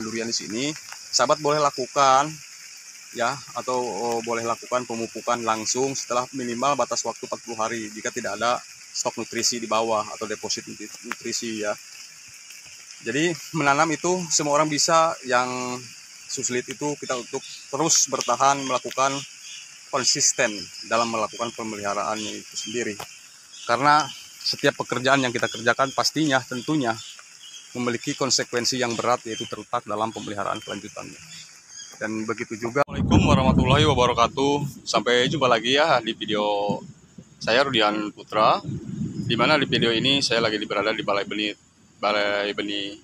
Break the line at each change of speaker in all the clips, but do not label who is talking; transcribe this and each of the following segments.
durian di sini, sahabat boleh lakukan ya, atau boleh lakukan pemupukan langsung setelah minimal batas waktu 40 hari jika tidak ada stok nutrisi di bawah atau deposit nutrisi ya. Jadi menanam itu semua orang bisa, yang sulit itu kita untuk terus bertahan melakukan konsisten dalam melakukan pemeliharaannya itu sendiri. Karena setiap pekerjaan yang kita kerjakan pastinya tentunya memiliki konsekuensi yang berat, yaitu terletak dalam pemeliharaan kelanjutannya. Dan begitu juga. Assalamualaikum warahmatullahi wabarakatuh. Sampai jumpa lagi ya di video saya, Rudian Putra. Dimana di video ini saya lagi berada di balai benih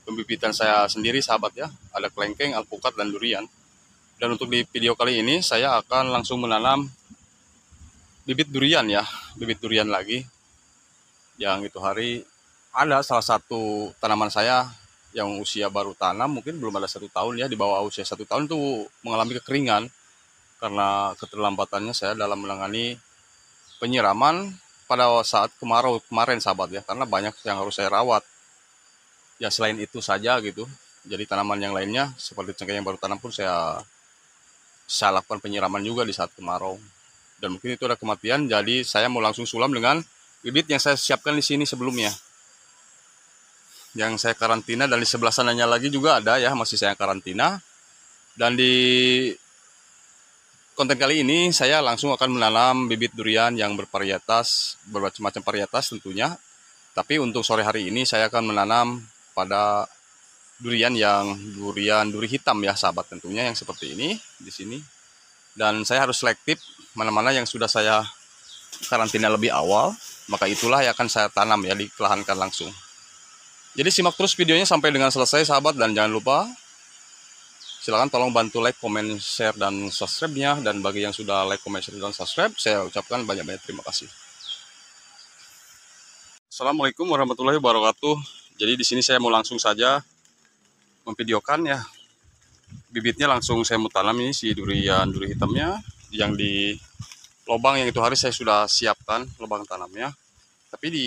pembibitan saya sendiri sahabat ya. Ada kelengkeng, alpukat, dan durian. Dan untuk di video kali ini saya akan langsung menanam bibit durian ya, bibit durian lagi. Yang itu hari ada salah satu tanaman saya yang usia baru tanam, mungkin belum ada 1 tahun ya, di bawah usia 1 tahun tuh mengalami kekeringan karena keterlambatannya saya dalam menangani penyiraman pada saat kemarau kemarin sahabat ya, karena banyak yang harus saya rawat ya. Selain itu saja gitu, jadi tanaman yang lainnya seperti cengkeh yang baru tanam pun saya lakukan penyiraman juga di saat kemarau, dan mungkin itu ada kematian. Jadi saya mau langsung sulam dengan bibit yang saya siapkan di sini sebelumnya, yang saya karantina, dan di sebelah sananya lagi juga ada ya, masih saya karantina. Dan di konten kali ini saya langsung akan menanam bibit durian yang bervarietas, bermacam-macam varietas tentunya. Tapi untuk sore hari ini saya akan menanam pada durian duri hitam ya sahabat, tentunya yang seperti ini di sini. Dan saya harus selektif mana-mana yang sudah saya karantina lebih awal, maka itulah yang akan saya tanam ya, dikelahankan langsung. Jadi simak terus videonya sampai dengan selesai sahabat, dan jangan lupa silakan tolong bantu like, comment, share, dan subscribe-nya. Dan bagi yang sudah like, comment, share, dan subscribe, saya ucapkan banyak-banyak terima kasih. Assalamualaikum warahmatullahi wabarakatuh. Jadi di sini saya mau langsung saja memvideokan ya, bibitnya langsung saya mau tanam ini si duri hitamnya yang di lubang yang itu hari saya sudah siapkan lubang tanamnya. Tapi di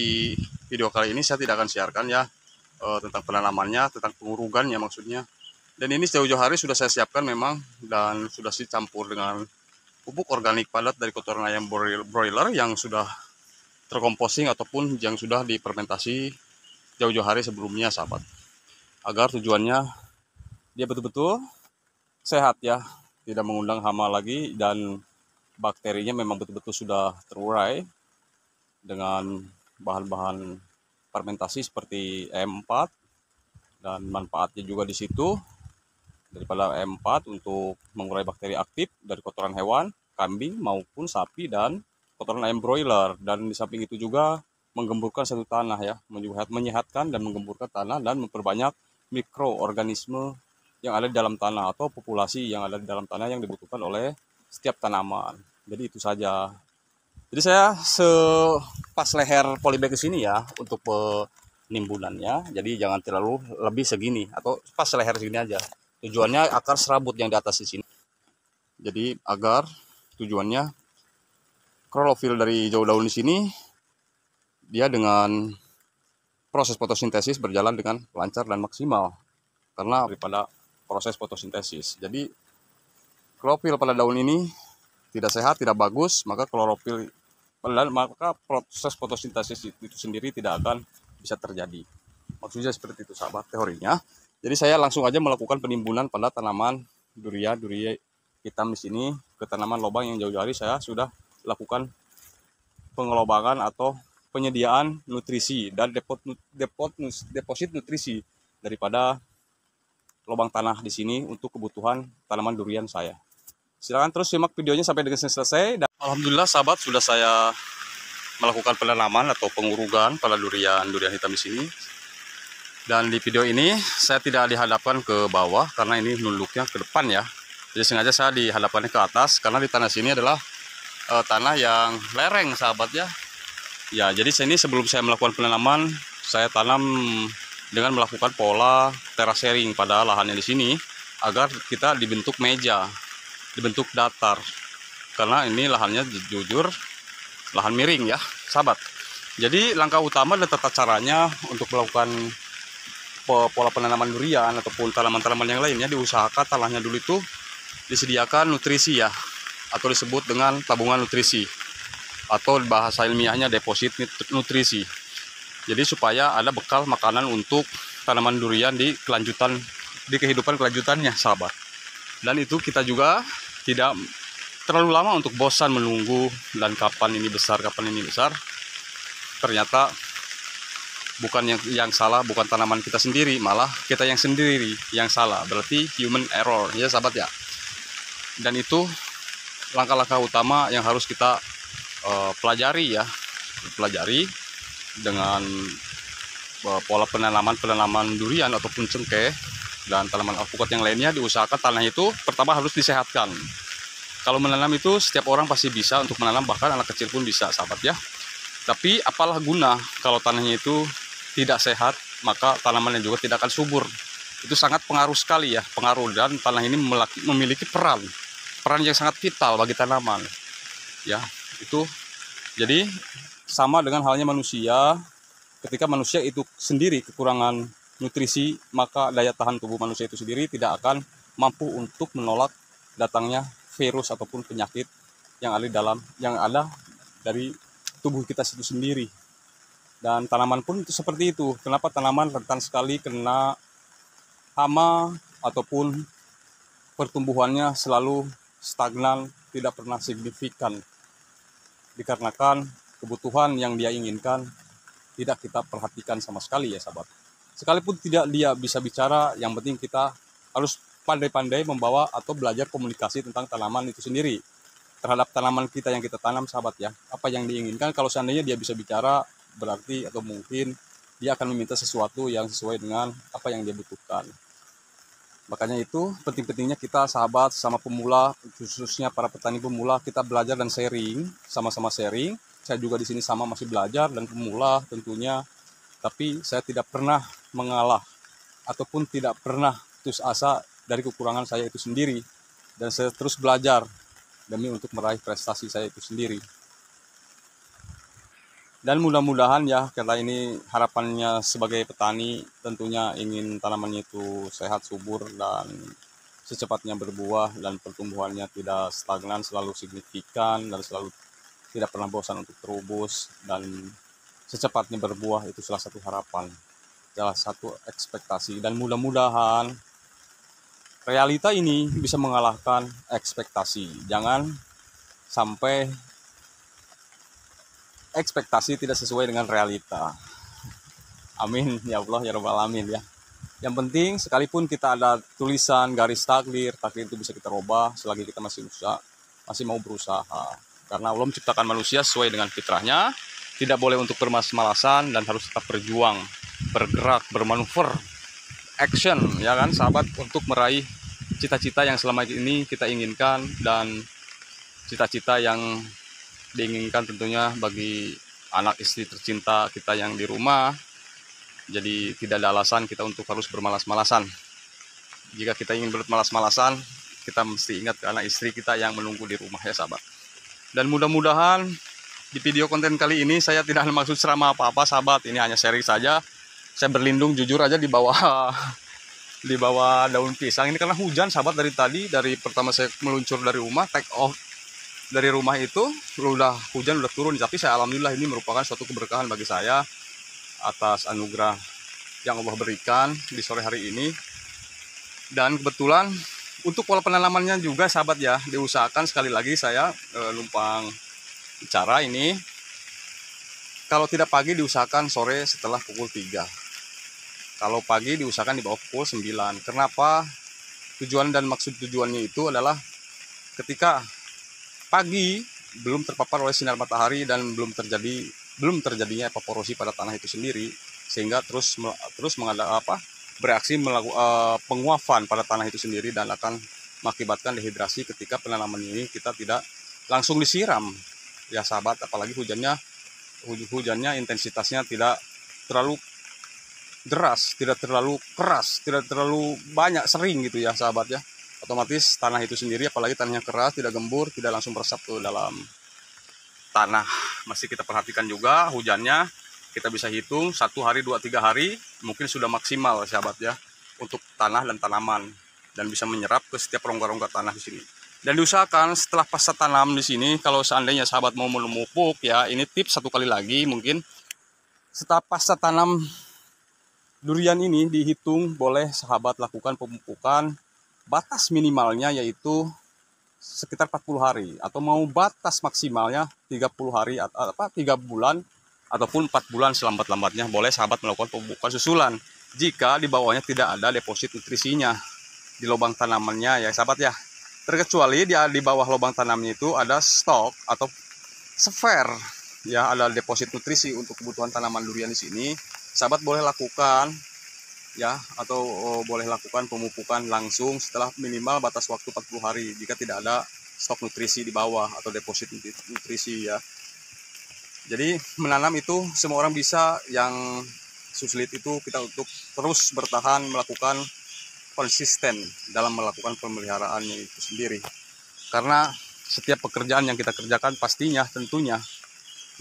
video kali ini saya tidak akan siarkan ya tentang penanamannya, tentang pengurugannya maksudnya. Dan ini jauh-jauh hari sudah saya siapkan memang, dan sudah dicampur dengan pupuk organik padat dari kotoran ayam broiler yang sudah terkomposing ataupun yang sudah difermentasi jauh-jauh hari sebelumnya sahabat. Agar tujuannya dia betul-betul sehat ya, tidak mengundang hama lagi, dan bakterinya memang betul-betul sudah terurai dengan bahan-bahan fermentasi seperti E4, dan manfaatnya juga di situ daripada E4 untuk mengurai bakteri aktif dari kotoran hewan, kambing maupun sapi, dan kotoran ayam broiler. Dan di samping itu juga menggemburkan satu tanah ya, menyehatkan dan menggemburkan tanah dan memperbanyak mikroorganisme yang ada di dalam tanah atau populasi yang ada di dalam tanah yang dibutuhkan oleh setiap tanaman. Jadi itu saja. Jadi saya sepas leher polybag ke sini ya untuk penimbunannya. Jadi jangan terlalu lebih segini, atau pas leher segini aja. Tujuannya akar serabut yang di atas di sini. Jadi agar tujuannya klorofil dari jauh daun di sini dia dengan proses fotosintesis berjalan dengan lancar dan maksimal karena daripada proses fotosintesis. Jadi klorofil pada daun ini tidak sehat, tidak bagus, maka proses fotosintesis itu sendiri tidak akan bisa terjadi. Maksudnya seperti itu sahabat teorinya. Jadi saya langsung aja melakukan penimbunan pada tanaman duri hitam di sini ke tanaman lubang yang jauh-jauh hari saya sudah lakukan pengelobangan atau penyediaan nutrisi dan deposit nutrisi daripada lubang tanah di sini untuk kebutuhan tanaman durian saya. Silakan terus simak videonya sampai dengan selesai. Dan alhamdulillah sahabat, sudah saya melakukan penanaman atau pengurugan pada durian hitam di sini. Dan di video ini saya tidak dihadapkan ke bawah karena ini nunduknya ke depan ya. Jadi sengaja saya dihadapkannya ke atas karena di tanah sini adalah tanah yang lereng sahabat ya. Ya, jadi ini sebelum saya melakukan penanaman, saya tanam dengan melakukan pola terasering pada lahannya di sini agar kita dibentuk meja, dibentuk datar. Karena ini lahannya jujur lahan miring ya, sahabat. Jadi langkah utama dan tata caranya untuk melakukan pola penanaman durian ataupun tanaman-tanaman yang lainnya, diusahakan tanahnya dulu itu disediakan nutrisi ya, atau disebut dengan tabungan nutrisi, atau bahasa ilmiahnya deposit nutrisi. Jadi supaya ada bekal makanan untuk tanaman durian di kehidupan kelanjutannya, sahabat. Dan itu kita juga tidak terlalu lama untuk bosan menunggu dan kapan ini besar. Ternyata bukan yang salah, bukan tanaman kita sendiri, malah kita yang sendiri yang salah. Berarti human error ya sahabat ya. Dan itu langkah-langkah utama yang harus kita pelajari dengan pola penanaman durian ataupun cengkeh dan tanaman alpukat yang lainnya. Diusahakan tanah itu pertama harus disehatkan. Kalau menanam itu setiap orang pasti bisa untuk menanam, bahkan anak kecil pun bisa sahabat ya. Tapi apalah guna kalau tanahnya itu tidak sehat, maka tanamannya juga tidak akan subur. Itu sangat pengaruh sekali ya, dan tanah ini memiliki peran yang sangat vital bagi tanaman ya. Itu jadi sama dengan halnya manusia. Ketika manusia itu sendiri kekurangan nutrisi, maka daya tahan tubuh manusia itu sendiri tidak akan mampu untuk menolak datangnya virus ataupun penyakit yang ada dari tubuh kita itu sendiri. Dan tanaman pun itu seperti itu. Kenapa tanaman rentan sekali kena hama ataupun pertumbuhannya selalu stagnan, tidak pernah signifikan, dikarenakan kebutuhan yang dia inginkan tidak kita perhatikan sama sekali ya sahabat. Sekalipun tidak dia bisa bicara, yang penting kita harus pandai-pandai membawa atau belajar komunikasi tentang tanaman itu sendiri terhadap tanaman kita yang kita tanam sahabat ya. Apa yang diinginkan, kalau seandainya dia bisa bicara, berarti atau mungkin dia akan meminta sesuatu yang sesuai dengan apa yang dia butuhkan. Makanya itu penting-pentingnya kita sahabat sama pemula, khususnya para petani pemula, kita belajar dan sharing, sama-sama sharing. Saya juga di sini sama masih belajar dan pemula tentunya, tapi saya tidak pernah mengalah ataupun tidak pernah putus asa dari kekurangan saya itu sendiri, dan saya terus belajar demi untuk meraih prestasi saya itu sendiri. Dan mudah-mudahan ya, karena ini harapannya sebagai petani, tentunya ingin tanamannya itu sehat, subur, dan secepatnya berbuah, dan pertumbuhannya tidak stagnan, selalu signifikan, dan selalu tidak pernah bosan untuk terubus, dan secepatnya berbuah. Itu salah satu harapan, salah satu ekspektasi, dan mudah-mudahan realita ini bisa mengalahkan ekspektasi. Jangan sampai ekspektasi tidak sesuai dengan realita. Amin ya Allah ya Rabbal Alamin ya. Yang penting sekalipun kita ada tulisan garis takdir itu bisa kita rubah selagi kita masih mau berusaha. Karena Allah menciptakan manusia sesuai dengan fitrahnya, tidak boleh untuk bermalas-malasan dan harus tetap berjuang, bergerak, bermanuver, action ya kan sahabat, untuk meraih cita-cita yang selama ini kita inginkan, dan cita-cita yang diinginkan tentunya bagi anak istri tercinta kita yang di rumah. Jadi tidak ada alasan kita untuk harus bermalas-malasan. Jika kita ingin bermalas-malasan, kita mesti ingat ke anak istri kita yang menunggu di rumah ya sahabat. Dan mudah-mudahan di video konten kali ini saya tidak ada maksud ceramah apa-apa sahabat. Ini hanya sharing saja. Saya berlindung jujur aja di bawah daun pisang ini karena hujan sahabat. Dari pertama saya meluncur dari rumah, take off dari rumah itu hujan udah turun, tapi saya alhamdulillah ini merupakan suatu keberkahan bagi saya atas anugerah yang Allah berikan di sore hari ini. Dan kebetulan untuk pola penanamannya juga sahabat ya, diusahakan sekali lagi saya lumpang bicara ini, kalau tidak pagi diusahakan sore setelah pukul 3. Kalau pagi diusahakan di bawah pukul 9. Kenapa? Tujuan dan maksud tujuannya itu adalah ketika pagi belum terpapar oleh sinar matahari dan belum terjadinya evaporosi pada tanah itu sendiri, sehingga terus bereaksi melakukan penguapan pada tanah itu sendiri, dan akan mengakibatkan dehidrasi ketika penanaman ini kita tidak langsung disiram ya sahabat. Apalagi hujannya intensitasnya tidak terlalu deras, tidak terlalu keras, tidak terlalu banyak, sering gitu ya sahabat ya. Otomatis tanah itu sendiri, apalagi tanahnya keras, tidak gembur, tidak langsung meresap ke dalam tanah. Masih kita perhatikan juga hujannya, kita bisa hitung 1 hari 2 3 hari mungkin sudah maksimal sahabat ya untuk tanah dan tanaman, dan bisa menyerap ke setiap rongga-rongga tanah di sini. Dan diusahakan setelah pasca tanam di sini, kalau seandainya sahabat mau memupuk ya, ini tips 1 kali lagi mungkin, setelah pasca tanam durian ini dihitung boleh sahabat lakukan pemupukan, batas minimalnya yaitu sekitar 40 hari, atau mau batas maksimalnya 30 hari atau 3 bulan ataupun 4 bulan selambat-lambatnya boleh sahabat melakukan pemupukan susulan jika di bawahnya tidak ada deposit nutrisinya di lubang tanamannya ya sahabat ya. Terkecuali di bawah lubang tanamnya itu ada stok atau spare ya, ada deposit nutrisi untuk kebutuhan tanaman durian di sini, sahabat boleh lakukan ya, atau boleh lakukan pemupukan langsung setelah minimal batas waktu 40 hari jika tidak ada stok nutrisi di bawah atau deposit nutrisi ya. Jadi menanam itu semua orang bisa, yang sulit itu kita untuk terus bertahan melakukan konsisten dalam melakukan pemeliharaannya itu sendiri. Karena setiap pekerjaan yang kita kerjakan pastinya tentunya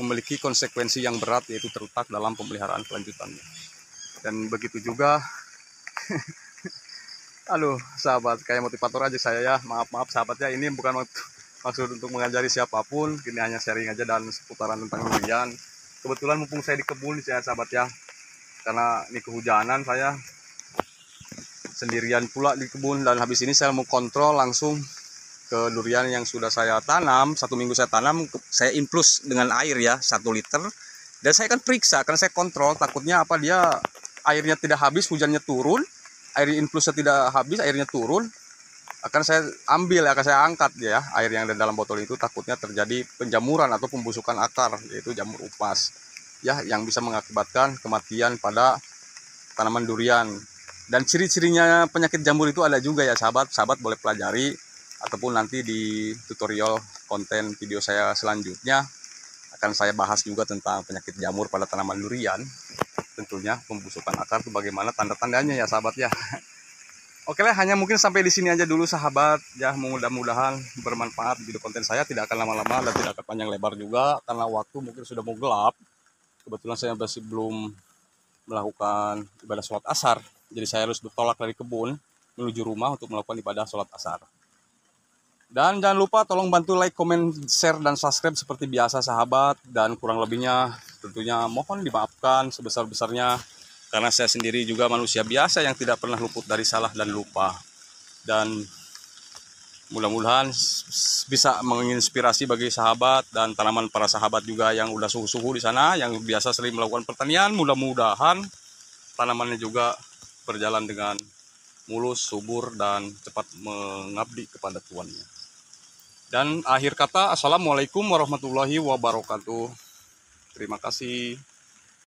memiliki konsekuensi yang berat, yaitu terletak dalam pemeliharaan kelanjutannya. Dan begitu juga aduh sahabat, kayak motivator aja saya ya, maaf sahabat ya, ini bukan maksud untuk mengajari siapapun, ini hanya sharing aja dan seputaran tentang durian. Kebetulan mumpung saya di kebun ya sahabat ya, karena ini kehujanan, saya sendirian pula di kebun, dan habis ini saya mau kontrol langsung ke durian yang sudah saya tanam. 1 minggu saya tanam, saya infus dengan air ya 1 liter, dan saya akan periksa karena saya kontrol, takutnya apa, dia airnya tidak habis, hujannya turun, air infusnya tidak habis, airnya turun, akan saya ambil, akan saya angkat ya air yang ada dalam botol itu, takutnya terjadi penjamuran atau pembusukan akar, yaitu jamur upas ya, yang bisa mengakibatkan kematian pada tanaman durian. Dan ciri-cirinya penyakit jamur itu ada juga ya sahabat boleh pelajari, ataupun nanti di tutorial konten video saya selanjutnya akan saya bahas juga tentang penyakit jamur pada tanaman durian. Tentunya pembusukan akar itu bagaimana tanda-tandanya ya sahabat ya. Oke lah, hanya mungkin sampai di sini aja dulu sahabat ya, mudah-mudahan bermanfaat video konten saya, tidak akan lama-lama dan tidak akan panjang lebar juga karena waktu mungkin sudah mau gelap. Kebetulan saya masih belum melakukan ibadah sholat asar, jadi saya harus bertolak dari kebun menuju rumah untuk melakukan ibadah sholat asar. Dan jangan lupa tolong bantu like, comment, share, dan subscribe seperti biasa sahabat, dan kurang lebihnya tentunya mohon dimaafkan sebesar-besarnya karena saya sendiri juga manusia biasa yang tidak pernah luput dari salah dan lupa. Dan mudah-mudahan bisa menginspirasi bagi sahabat dan tanaman para sahabat juga yang udah suhu-suhu di sana, yang biasa sering melakukan pertanian. Mudah-mudahan tanamannya juga berjalan dengan mulus, subur, dan cepat mengabdi kepada tuannya. Dan akhir kata, assalamualaikum warahmatullahi wabarakatuh. Terima kasih.